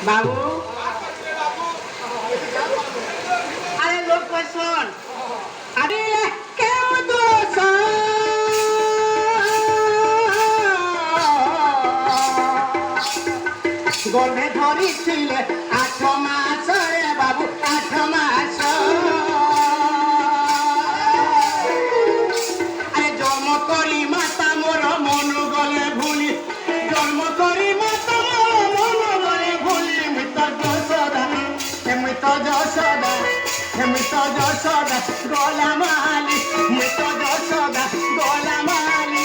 বাবু আরে লোক শোন আরে কেউ দোষ গর্ভে ধরিছিলে 8 মাস রে বাবু 8 মাস আরে জন্ম করি মাতা মোর মন গলে ভুলি জন্ম করি মাতা মোর মন গলে ভুলি মিত যশোদা গলা মালি মিত যশোদা গলা মালি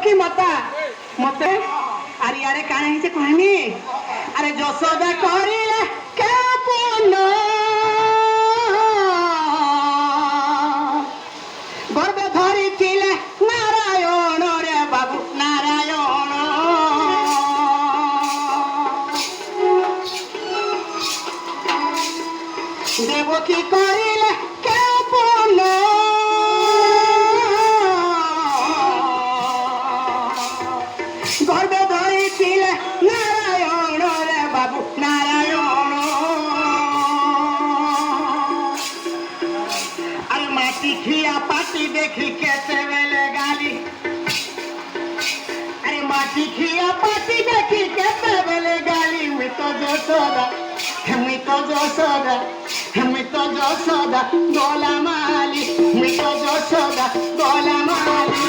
কি মতা মতে আরে আরে কানে হিসে কইনি আরে যশোদা করিলে কে পুন গর্ভে ধরিছিলে নারায়ণ রে বাবু নারায়ণ দেবকী করিলে কে পুন গর্বে ধরিছিলে নারায়ণ রে বাবু নারায়ণ আরে মাটি খিয়া পাটি দেখি কেতে বেলে গালি আরে মাটি খিয়া পাটি দেখি কেতে বেলে গালি মিত যশোদা গলা মালি মিত যশোদা গলা মালি